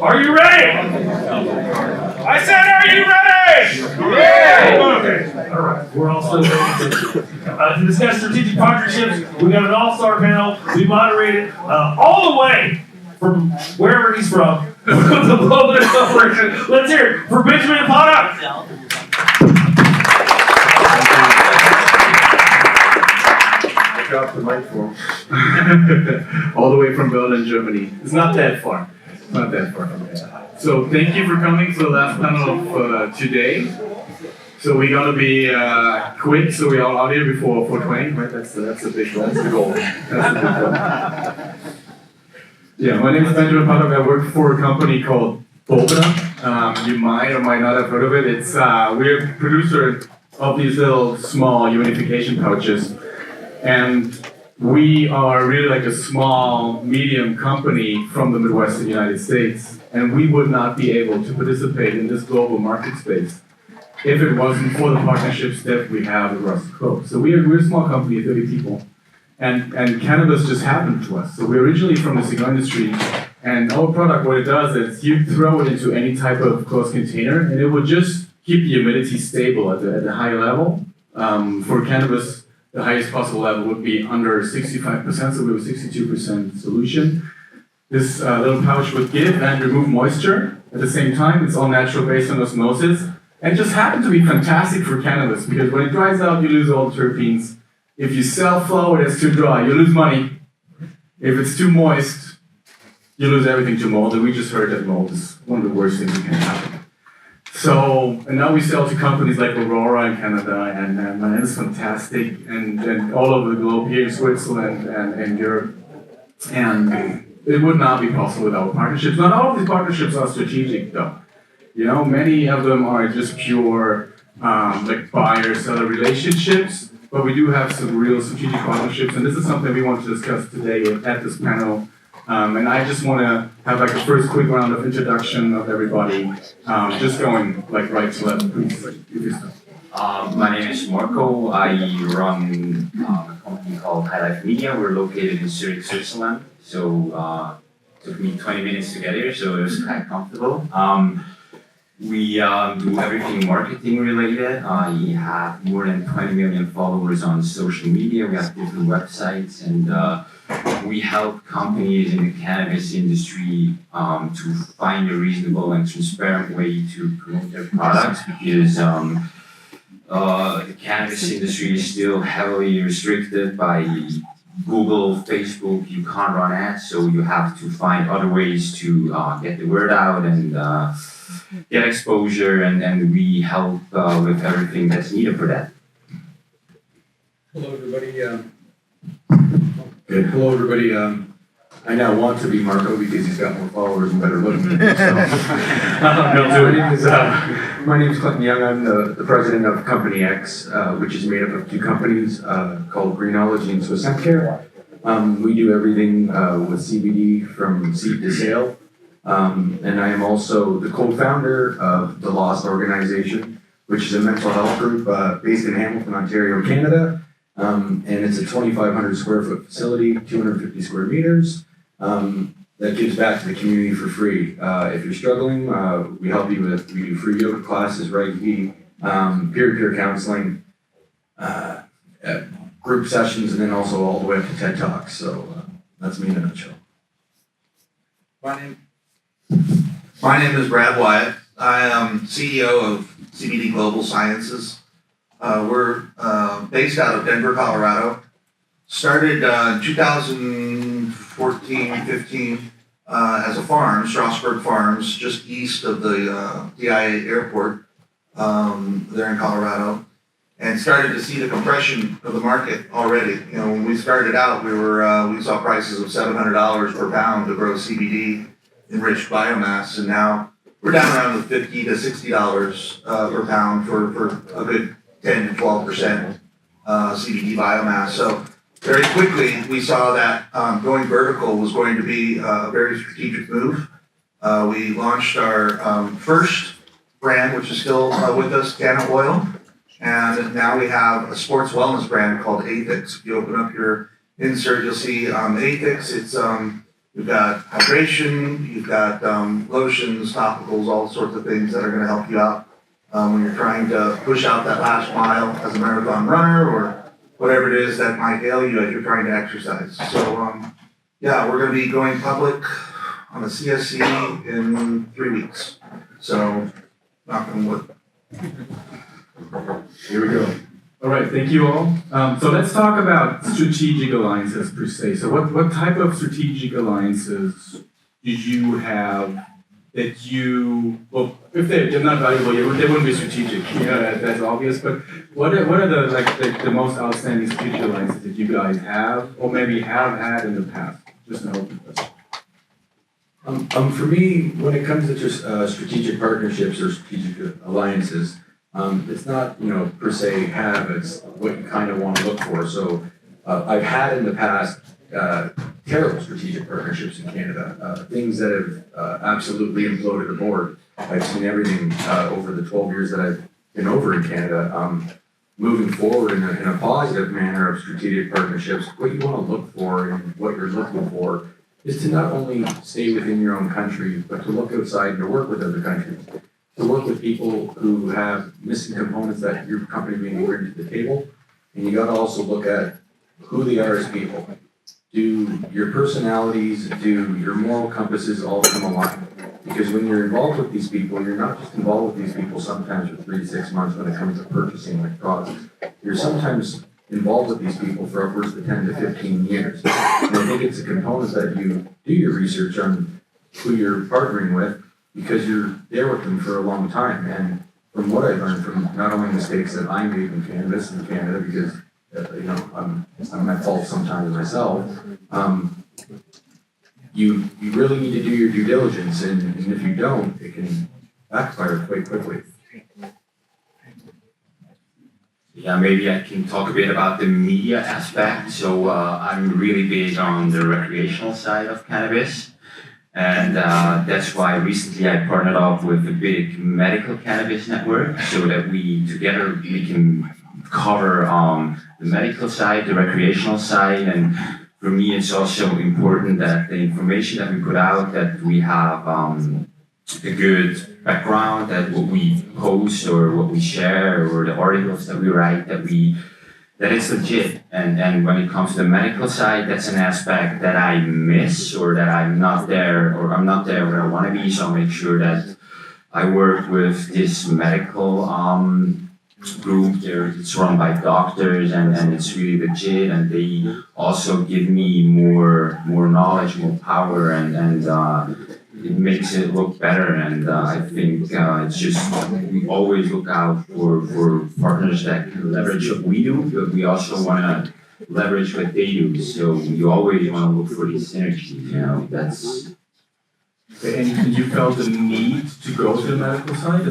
Are you ready? I said, are you ready? Yeah. Okay. All right. We're all still ready to discuss strategic partnerships. We got an all-star panel. We moderated all the way from wherever he's from. The Global Celebration. Let's hear it for Benjamin Potter. Drop the mic for him. All the way from Berlin, Germany. It's not that far. Not that far from there. So thank you for coming to the last panel of today. So we're gonna be quick, so we're all out here before 4:20, right? That's the big goal. That's the goal. Yeah, my name is Benjamin Paddock. I work for a company called Boba. You might or might not have heard of it. It's we're a producer of these little small unification pouches. And we are really like a small, medium company from the Midwestern United States, and we would not be able to participate in this global market space if it wasn't for the partnerships that we have across the globe. So we're a small company, 30 people, and cannabis just happened to us. So we're originally from the cigar industry, and our product, what it does is you throw it into any type of closed container, and it will just keep the humidity stable at a high level. For cannabis, the highest possible level would be under 65%, so we have a 62% solution. This little pouch would give and remove moisture at the same time. It's all natural based on osmosis. And it just happened to be fantastic for cannabis because when it dries out, you lose all the terpenes. If you sell flower that's too dry, you lose money. If it's too moist, you lose everything to mold. And we just heard that mold is one of the worst things that can happen. So, and now we sell to companies like Aurora in Canada, and it's fantastic, and all over the globe, here in Switzerland and Europe. And it would not be possible without partnerships. Not all of these partnerships are strategic, though. You know, many of them are just pure, like buyer-seller relationships, but we do have some real strategic partnerships, and this is something we want to discuss today at this panel. And I just want to have like a first quick round of introduction of everybody, just going like right to left, please. My name is Marco. I run a company called High Life Media. We're located in Zurich, Switzerland. So it took me 20 minutes to get here, so it was quite comfortable. We do everything marketing related. We have more than 20 million followers on social media. We have different websites, and we help companies in the cannabis industry to find a reasonable and transparent way to promote their products because the cannabis industry is still heavily restricted by Google, Facebook. You can't run ads, so you have to find other ways to get the word out and get exposure, and we help with everything that's needed for that. Hello, everybody. Good. Hello, everybody. I now want to be Marco because he's got more followers and better looking. My name is Clinton Young. I'm the president of Company X, which is made up of two companies called Greenology and Swiss Hemp Care. We do everything with CBD from seed to sale. And I am also the co-founder of the Lost Organization, which is a mental health group based in Hamilton, Ontario, Canada. And it's a 2,500 square foot facility, 250 square meters, that gives back to the community for free. If you're struggling, we help you with, we do free yoga classes, Reiki, peer-to-peer counseling, group sessions, and then also all the way up to TED Talks. So that's me in a nutshell. My name is Brad Wyatt. I am CEO of CBD Global Sciences. We're based out of Denver, Colorado. Started in 2014-15 as a farm, Strasburg Farms, just east of the DIA airport there in Colorado, and started to see the compression of the market already. You know, when we started out, we saw prices of $700 per pound to grow CBD enriched biomass, and now we're down around the $50 to $60 per pound for a good 10 to 12% CBD biomass. So very quickly we saw that going vertical was going to be a very strategic move. We launched our first brand, which is still with us, Canna Oil, and now we have a sports wellness brand called Athix. If you open up your insert, you'll see Athix. It's You've got hydration, you've got lotions, topicals, all sorts of things that are going to help you out when you're trying to push out that last mile as a marathon runner or whatever it is that might ail you as you're trying to exercise. So yeah, we're going to be going public on the CSC in 3 weeks. So knock on wood. Here we go. All right, thank you all. So let's talk about strategic alliances per se. So what type of strategic alliances did you have that you, well, if they're not valuable, they wouldn't be strategic. Yeah, that's obvious. But what are the most outstanding strategic alliances that you guys have, or maybe have had in the past? Just an open question. For me, when it comes to just strategic partnerships or strategic alliances, it's not, per se have, it's what you kind of want to look for. So I've had in the past terrible strategic partnerships in Canada, things that have absolutely imploded the board. I've seen everything over the 12 years that I've been over in Canada. Moving forward in a positive manner of strategic partnerships, what you want to look for and what you're looking for is to not only stay within your own country, but to look outside and to work with other countries. To work with people who have missing components that your company may bring to the table. And you got to also look at who they are as people. Do your personalities, do your moral compasses all come aligned? Because when you're involved with these people, you're not just involved with these people sometimes for 3 to 6 months when it comes to purchasing like products. You're sometimes involved with these people for upwards of 10 to 15 years. And I think it's a component that you do your research on who you're partnering with, because you're there with them for a long time. And from what I've learned from not only mistakes that I made in cannabis in Canada, because I'm at fault sometimes myself, you really need to do your due diligence, and if you don't, it can backfire quite quickly. Yeah, maybe I can talk a bit about the media aspect. So I'm really big on the recreational side of cannabis. And that's why recently I partnered up with a big medical cannabis network so that we can cover the medical side, the recreational side. And for me, it's also important that the information that we put out, that we have a good background, that what we post or what we share or the articles that we write, that it's legit. And when it comes to the medical side, that's an aspect that I miss, or that I'm not there where I want to be. So I'll make sure that I work with this medical group. It's run by doctors, and it's really legit, and they also give me more knowledge, more power, and it makes it look better. And I think it's just, we always look out for partners that can leverage what we do, but we also want to leverage what they do. So you always want to look for these synergies, that's... And you felt the need to go to the medical side?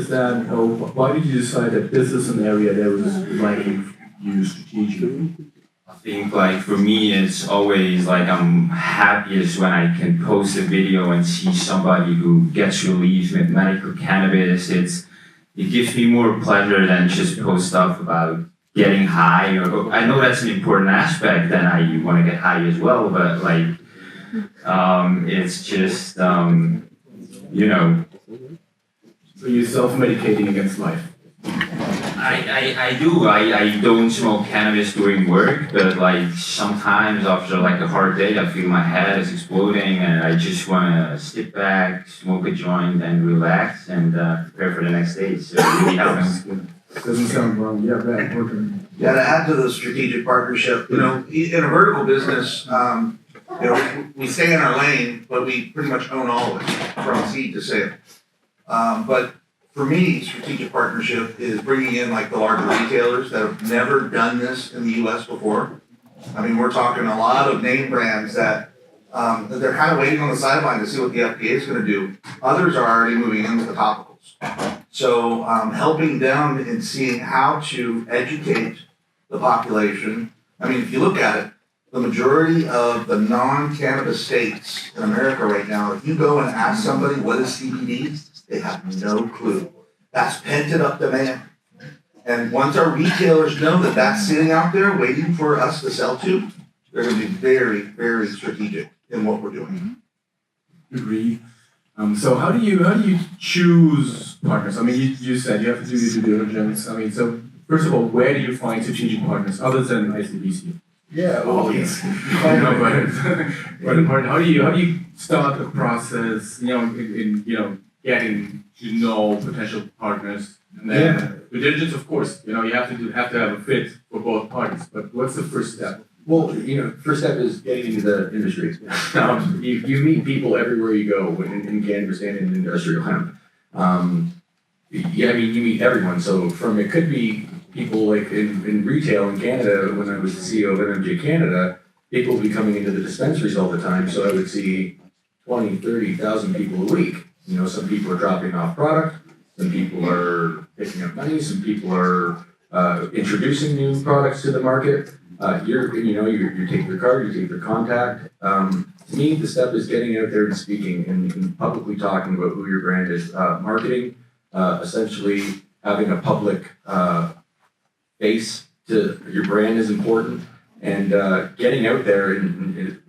Why did you decide that this is an area that was likely you strategically? I think, like, for me, it's always like I'm happiest when I can post a video and see somebody who gets relief with medical cannabis. It gives me more pleasure than just post stuff about getting high. I know that's an important aspect, that I want to get high as well, but like, it's just, So you're self-medicating against life? I do. I don't smoke cannabis during work, but like sometimes after like a hard day, I feel my head is exploding, and I just want to sit back, smoke a joint, and relax, and prepare for the next day. So it really helps. Doesn't sound wrong. Yeah, right. Working. Yeah, to add to the strategic partnership, in a vertical business, we stay in our lane, but we pretty much own all of it, from seed to sale. But for me, strategic partnership is bringing in like the larger retailers that have never done this in the U.S. before. I mean, we're talking a lot of name brands that they're kind of waiting on the sideline to see what the FDA is going to do. Others are already moving into the topicals. So helping them in seeing how to educate the population. I mean, if you look at it, the majority of the non-cannabis states in America right now, if you go and ask somebody what is CBD, they have no clue. That's pent up demand. And once our retailers know that that's sitting out there waiting for us to sell to, they're going to be very, very strategic in what we're doing. Agreed. So how do you choose partners? I mean, you said you have to do your due diligence. I mean, so first of all, where do you find strategic partners other than ICBC? Yeah, well, yes. But how do you start the process? In getting to know potential partners, and then due diligence, of course. You have to have a fit for both parties. But what's the first step? Well, first step is getting into the industry. You meet people everywhere you go in cannabis and in industrial hemp. You meet everyone. So it could be people like in retail in Canada, when I was the CEO of MMJ Canada, people would be coming into the dispensaries all the time. So I would see 20, 30,000 people a week. Some people are dropping off product, some people are picking up money, some people are introducing new products to the market. You take their card, you take their contact. To me, the step is getting out there and speaking and publicly talking about who your brand is. Marketing, essentially having a public face to your brand is important, and getting out there and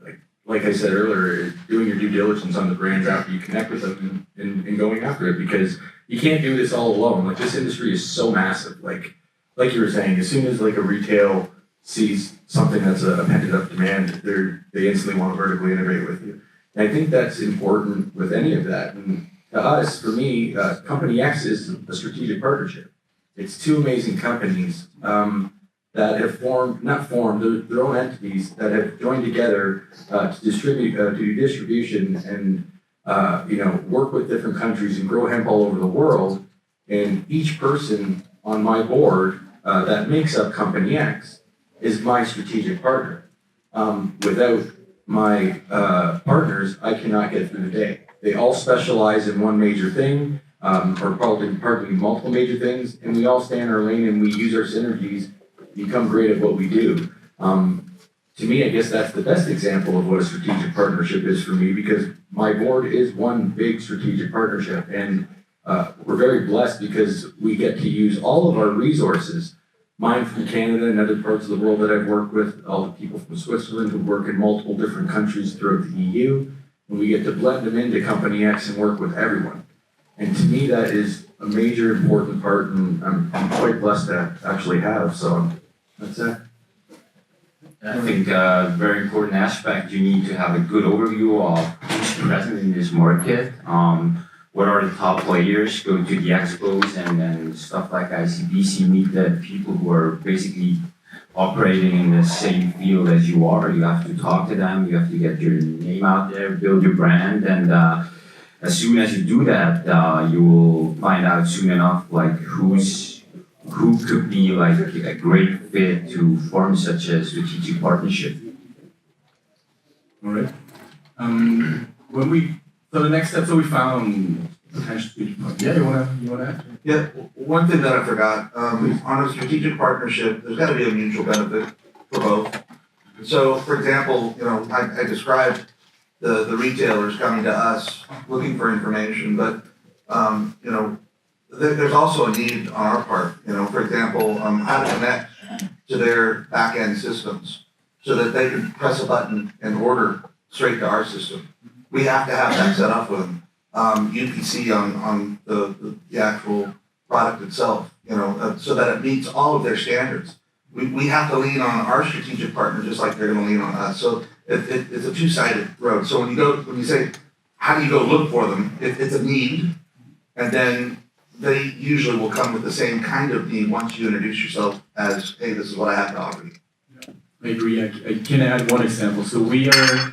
like I said earlier, doing your due diligence on the brands after you connect with them and going after it, because you can't do this all alone. Like, this industry is so massive. Like you were saying, as soon as like a retail sees something that's a pent up demand, they instantly want to vertically integrate with you. And I think that's important with any of that. And to us, for me, Company X is a strategic partnership. It's two amazing companies that have their own entities that have joined together to do distribution and work with different countries and grow hemp all over the world. And each person on my board that makes up Company X is my strategic partner. Without my partners, I cannot get through the day. They all specialize in one major thing, or probably multiple major things, and we all stay in our lane and we use our synergies to become great at what we do. To me, I guess that's the best example of what a strategic partnership is for me, because my board is one big strategic partnership, and we're very blessed because we get to use all of our resources. Mine from Canada and other parts of the world that I've worked with, all the people from Switzerland who work in multiple different countries throughout the EU, and we get to blend them into Company X and work with everyone. And to me, that is a major important part, and I'm quite blessed to actually have. So that's it. I think a very important aspect, you need to have a good overview of who's present in this market. What are the top players? Go to the expos and stuff like ICBC, meet the people who are basically operating in the same field as you are. You have to talk to them, you have to get your name out there, build your brand, and as soon as you do that, you will find out soon enough like who could be like a great fit to form such a strategic partnership. All right. So the next step, so we found potential strategic partners. Yeah, you wanna add? Yeah, one thing that I forgot, on a strategic partnership, there's gotta be a mutual benefit for both. So, for example, I described the retailers coming to us looking for information, but, there's also a need on our part, for example, how to connect to their back-end systems so that they can press a button and order straight to our system. We have to have that set up with them. UPC on the actual product itself, so that it meets all of their standards. We have to lean on our strategic partner just like they're going to lean on us. So it's a two-sided road. So when you say, how do you go look for them? It's a need, and then they usually will come with the same kind of need once you introduce yourself as, hey, this is what I have to offer you. I agree. I can add one example. So we are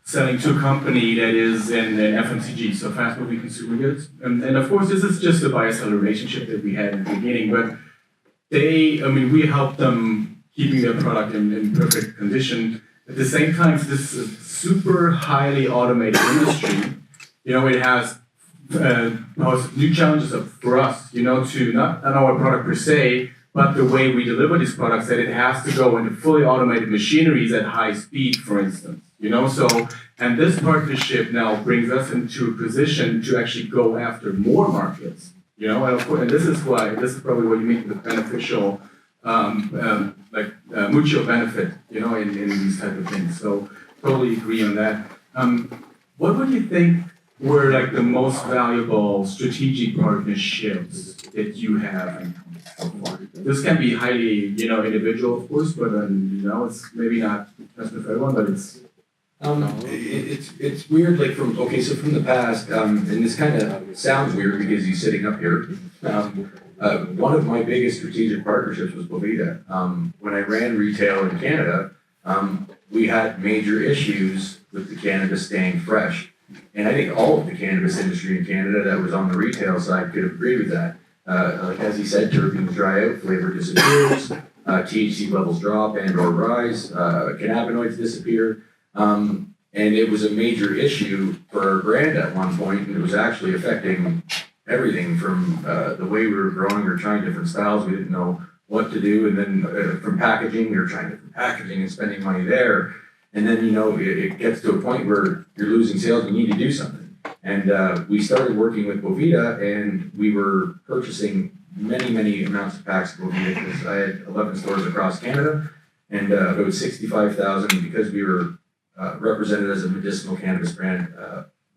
selling to a company that is in FMCG, so fast-moving consumer goods. And of course, this is just a buyer-seller relationship that we had in the beginning, but we help them keeping their product in perfect condition. At the same time, this is a super highly automated industry. It has new challenges for us, to not our product per se, but the way we deliver these products, that it has to go into fully automated machineries at high speed, for instance. And this partnership now brings us into a position to actually go after more markets. And of course, and this is probably what you mean with beneficial, mutual benefit, in these type of things. So totally agree on that. what would you think were like the most valuable strategic partnerships that you have so far? This can be highly, individual, of course, but it's maybe not just for everyone, but it's. It's weird, like from the past, and this kind of sounds weird because he's sitting up here. One of my biggest strategic partnerships was Boveda. When I ran retail in Canada, we had major issues with the cannabis staying fresh. And I think all of the cannabis industry in Canada that was on the retail side could have agreed with that. Like as he said, terpenes dry out, flavor disappears, THC levels drop and or rise, cannabinoids disappear. And it was a major issue for our brand at one point, and it was actually affecting everything from the way we were growing. We were trying different styles. We didn't know what to do. And then from packaging, we were trying different packaging and spending money there. And then, it gets to a point where you're losing sales. You need to do something. And we started working with Boveda, and we were purchasing many, many amounts of packs of Boveda because I had 11 stores across Canada, and about 65,000 because we were represented as a medicinal cannabis brand,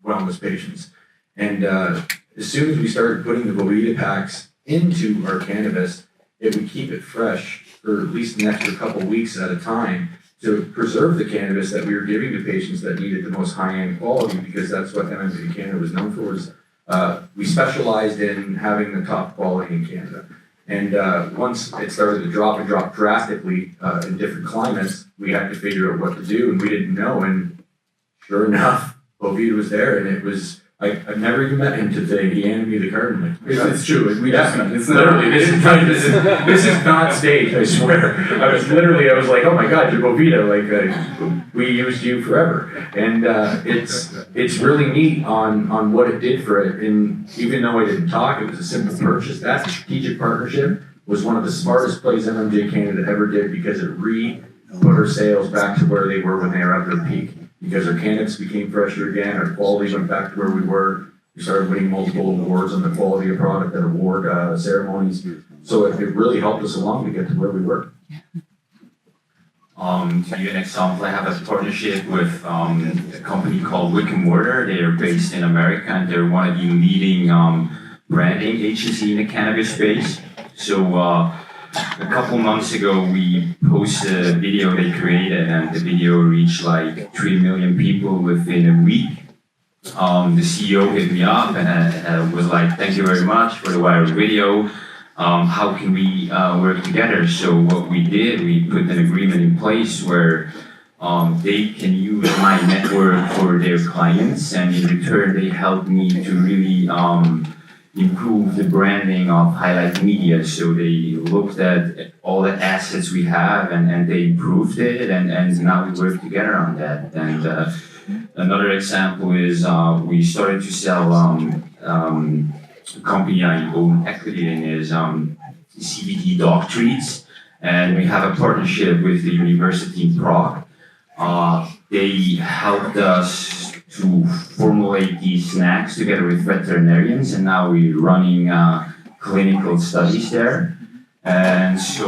wellness patients. And as soon as we started putting the Boveda packs into our cannabis, it would keep it fresh for at least an extra couple weeks at a time to preserve the cannabis that we were giving to patients that needed the most high-end quality, because that's what MMJ Canada was known for. Was we specialized in having the top quality in Canada. And once it started to drop drastically in different climates, we had to figure out what to do, and we didn't know. And sure enough, Boveda was there, and it was. I've never even met him today. He handed me the card. And It's true. It's literally this is not staged. I swear. I was like, oh my God, you're Boveda. Like we used you forever, and it's really neat on what it did for it. And even though I didn't talk, it was a simple purchase. That strategic partnership was one of the smartest plays MMJ Canada ever did, because it put our sales back to where they were when they were at their peak. Because our cannabis became fresher again, our quality went back to where we were. We started winning multiple awards on the quality of product at award ceremonies. So it really helped us along to get to where we were. To give you an example, I have a partnership with a company called Wick & Mortar. They are based in America, and they're one of the leading branding agencies in the cannabis space. So a couple months ago, we posted a video they created, and the video reached like 3 million people within a week. The CEO hit me up and was like, "Thank you very much for the viral video. How can we work together?" So what we did, we put an agreement in place where they can use my network for their clients, and in return, they helped me to really improve the branding of Highlight Media. So they looked at all the assets we have and they improved it, and now we work together on that. And another example is we started to sell a company I own equity in is CBD dog treats, and we have a partnership with the university in Prague. They helped us to formulate these snacks together with veterinarians, and now we're running clinical studies there. And so,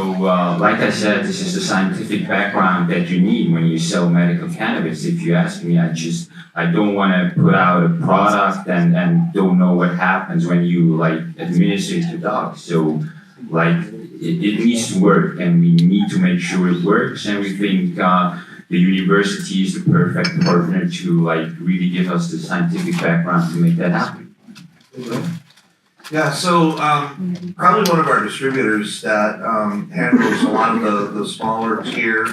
like I said, this is the scientific background that you need when you sell medical cannabis. If you ask me, I don't want to put out a product and don't know what happens when you administer it to dogs. So, it needs to work, and we need to make sure it works. And we think the university is the perfect partner to really give us the scientific background to make that happen. Yeah, so probably one of our distributors that handles a lot of the smaller tier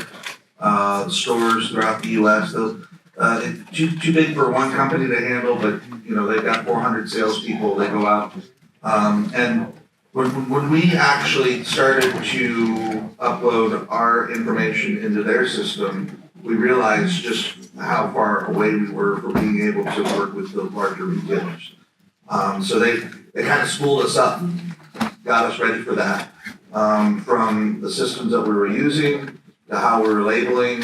stores throughout the U.S. It's too big for one company to handle, but they've got 400 salespeople. They go out, and when we actually started to upload our information into their system, we realized just how far away we were from being able to work with the larger retailers. So they kind of spooled us up, got us ready for that. From the systems that we were using to how we were labeling,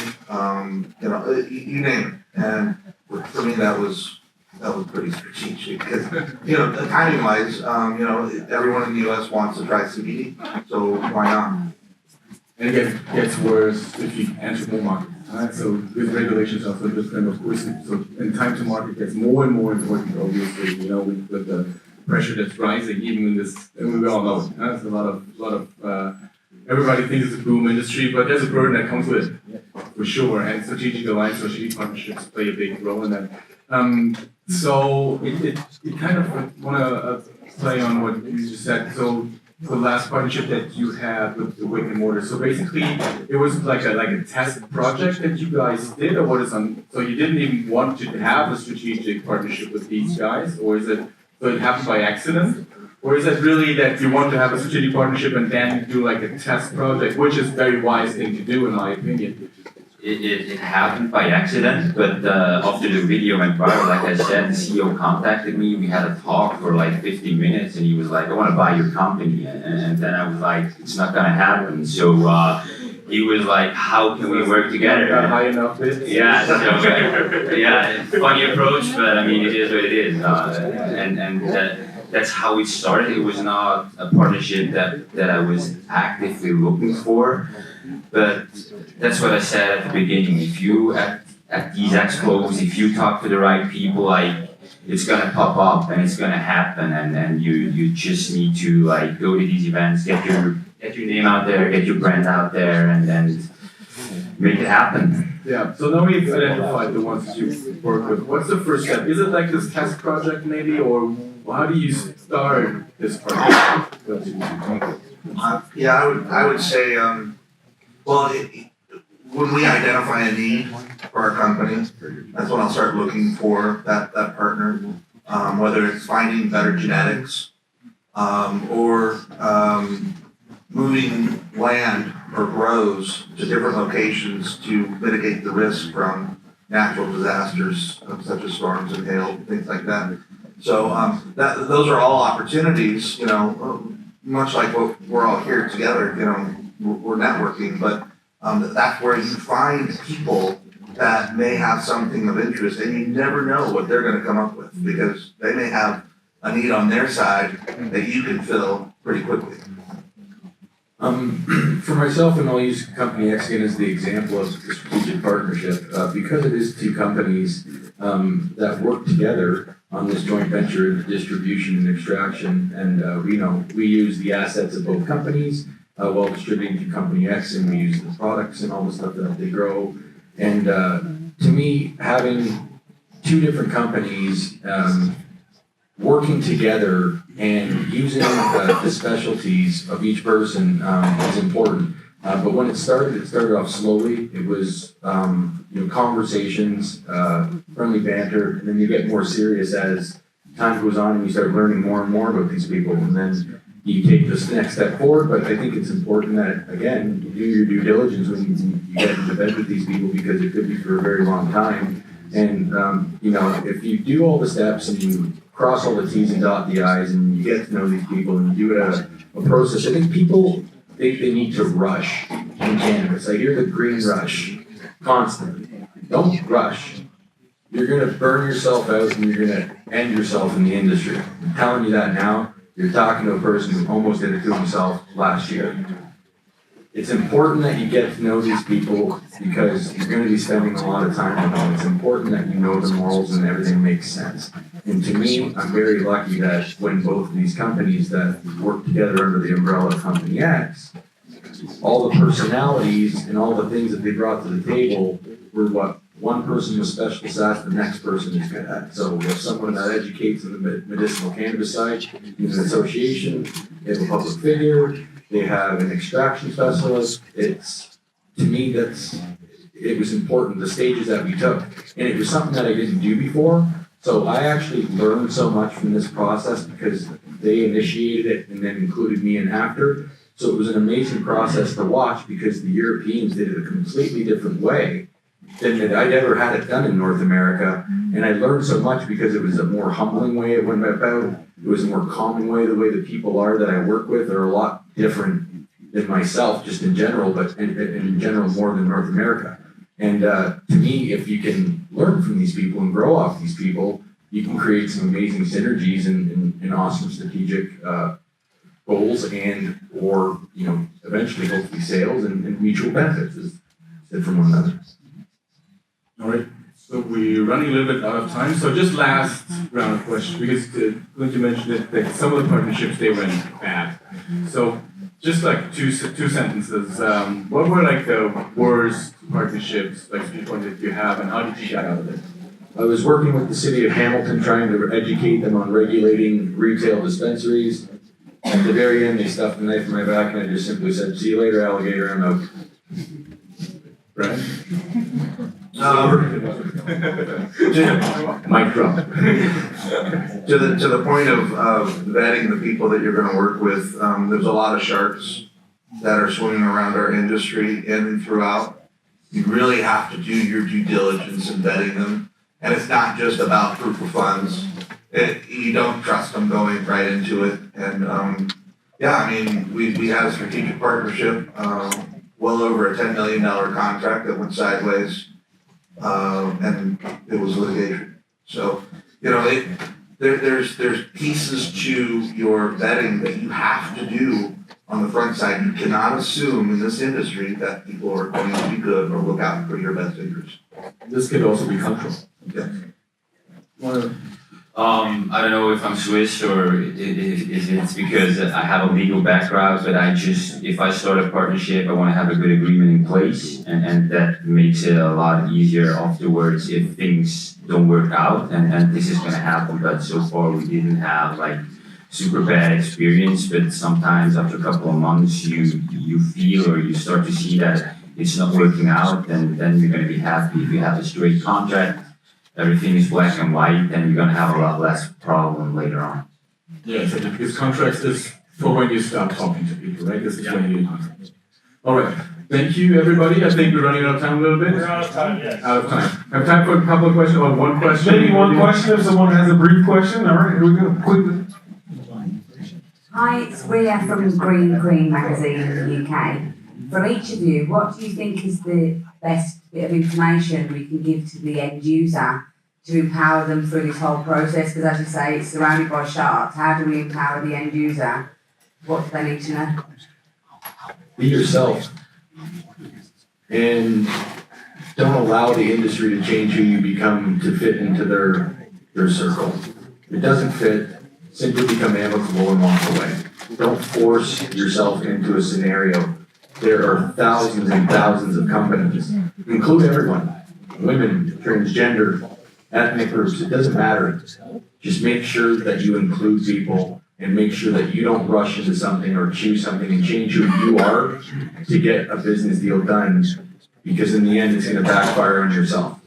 you name it. And for me, that was pretty strategic because, timing-wise, everyone in the U.S. wants to try CBD, so why not? And it gets worse if you enter more markets. So with regulations also different, of course. So and time to market gets more and more important, obviously. With the pressure that's rising, even in this, and we all know there's a lot of everybody thinks it's a boom industry, but there's a burden that comes with it, for sure. And strategic alliance, strategic partnerships play a big role in that. So it kind of want to play on what you just said. So the last partnership that you had with the Wick and Mortar. So basically, it was like a test project that you guys did, or what is on? So you didn't even want to have a strategic partnership with these guys, or is it so it happened by accident, or is it really that you want to have a strategic partnership and then do like a test project, which is a very wise thing to do, in my opinion. It happened by accident, but after the video went viral, like I said, the CEO contacted me. We had a talk for like 15 minutes, and he was like, "I want to buy your company," and then I was like, "It's not gonna happen." So he was like, "How can we work together?" Not high enough bid. Yeah, so yeah, funny approach, but I mean, it is what it is, that's how it started. It was not a partnership that I was actively looking for. But that's what I said at the beginning. If you at these expos, if you talk to the right people, like it's gonna pop up and it's gonna happen, and you just need to like go to these events, get your name out there, get your brand out there, and make it happen. Yeah. So now we've identified the ones that you work with. What's the first step? Is it like this test project maybe, or how do you start this project? Yeah, I would say, when we identify a need for our company, that's when I'll start looking for that partner. Whether it's finding better genetics, or moving land or grows to different locations to mitigate the risk from natural disasters such as storms and hail, things like that. So those are all opportunities, much like what we're all here together, we're networking, but that's where you find people that may have something of interest, and you never know what they're going to come up with, because they may have a need on their side that you can fill pretty quickly. For myself, and I'll use Company X again as the example of the strategic partnership, because it is two companies that work together on this joint venture in distribution and extraction, and we use the assets of both companies while distributing to Company X, and we use the products and all the stuff that they grow. And to me, having two different companies working together and using the specialties of each person is important. But when it started off slowly. It was conversations, friendly banter, and then you get more serious as time goes on and you start learning more and more about these people, and then you take this next step forward. But I think it's important that, again, you do your due diligence when you get into bed with these people, because it could be for a very long time. And if you do all the steps and you cross all the T's and dot the I's and you get to know these people and you do it as a process, I think people think they need to rush in cannabis. I hear the green rush constantly. Don't rush. You're going to burn yourself out and you're going to end yourself in the industry. I'm telling you that now. You're talking to a person who almost did it to himself last year. It's important that you get to know these people, because you're going to be spending a lot of time with them. It's important that you know the morals and everything makes sense. And to me, I'm very lucky that when both of these companies that work together under the umbrella of Company X, all the personalities and all the things that they brought to the table were what one person was special sauce, the next person is good at. So we have someone that educates in the medicinal cannabis side, in an association, they have a public figure, they have an extraction specialist. To me, it was important, the stages that we took. And it was something that I didn't do before. So I actually learned so much from this process because they initiated it and then included me in after. So it was an amazing process to watch, because the Europeans did it a completely different way than I'd ever had it done in North America. And I learned so much because it was a more humbling way it went about. It was a more calming way. The way the people are that I work with are a lot different than myself, just in general, but in general more than North America. And to me, if you can learn from these people and grow off these people, you can create some amazing synergies and awesome strategic goals and or eventually hopefully sales and mutual benefits from one another. All right. So we're running a little bit out of time. So just last round of questions, because Clint, you mentioned that some of the partnerships, they went bad. So just like two sentences, what were like the worst partnerships, like that you have, and how did you get out of it? I was working with the city of Hamilton trying to educate them on regulating retail dispensaries. At the very end, they stuffed a knife in my back and I just simply said, "See you later, alligator, I'm out." Right? Mic drop. To the point of vetting the people that you're going to work with, there's a lot of sharks that are swimming around our industry in and throughout. You really have to do your due diligence in vetting them, and it's not just about proof of funds. You don't trust them going right into it, and we had a strategic partnership, well over a $10 million contract that went sideways. And it was litigation. So, there's pieces to your vetting that you have to do on the front side. You cannot assume in this industry that people are going to be good or look out for your best interests. This could also be cultural. Yeah. I don't know if I'm Swiss or if it's because I have a legal background, but if I start a partnership, I want to have a good agreement in place, and that makes it a lot easier afterwards if things don't work out, and this is going to happen, but so far we didn't have like super bad experience, but sometimes after a couple of months you feel or you start to see that it's not working out, and then you're going to be happy. If you have a straight contract, everything is black and white, then you're going to have a lot less problem later on. Yeah, so because contracts is for when you start talking to people, right? This is when you do contracts. All right. Thank you, everybody. I think we're running out of time a little bit. We're out of time, yes. Out of time. Have time for a couple of questions or one question? Maybe one question if someone has a brief question. All right, here we go. Quickly. Hi, it's Rhea from Green Queen magazine in the UK. From each of you, what do you think is the best bit of information we can give to the end user to empower them through this whole process? Because as you say, it's surrounded by sharks. How do we empower the end user? What do they need to know? Be yourself. And don't allow the industry to change who you become to fit into their circle. If it doesn't fit, simply become amicable and walk away. Don't force yourself into a scenario. There are thousands and thousands of companies, include everyone, women, transgender, ethnic groups, it doesn't matter. Just make sure that you include people and make sure that you don't rush into something or choose something and change who you are to get a business deal done, because in the end it's going to backfire on yourself.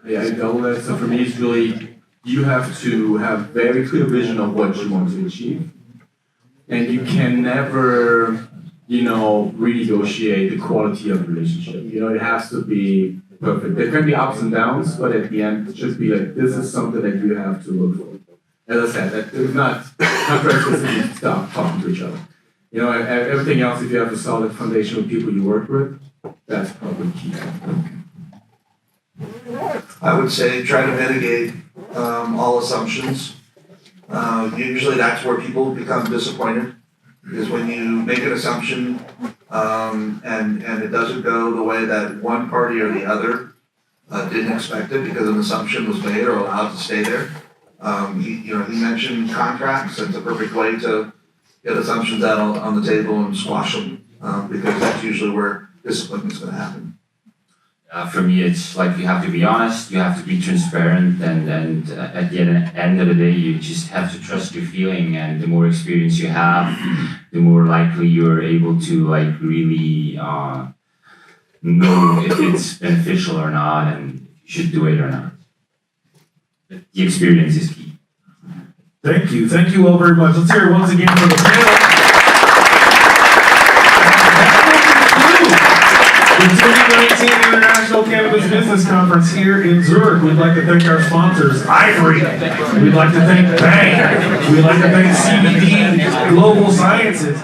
Yeah, I double that. So for me, it's really, you have to have very clear vision of what you want to achieve. And you can never, renegotiate the quality of the relationship. It has to be perfect. There can be ups and downs, but at the end, it should be like, this is something that you have to look for. As I said, that if not, contracts just stop talking to each other. Everything else, if you have a solid foundation of people you work with, that's probably key. I would say try to mitigate all assumptions. Usually that's where people become disappointed, is when you make an assumption and it doesn't go the way that one party or the other didn't expect it because an assumption was made or allowed to stay there. He mentioned contracts. That's a perfect way to get assumptions out on the table and squash them because that's usually where discipline is going to happen. For me, it's like you have to be honest, you have to be transparent, and at the end of the day, you just have to trust your feeling. And the more experience you have, the more likely you're able to really know if it's beneficial or not, and you should do it or not. But the experience is key. Thank you. Thank you all very much. Let's hear it once again for the panel. The 2019 International Cannabis Business Conference here in Zurich. We'd like to thank our sponsors, Ivory. We'd like to thank Bang. We'd like to thank CBD Global Sciences.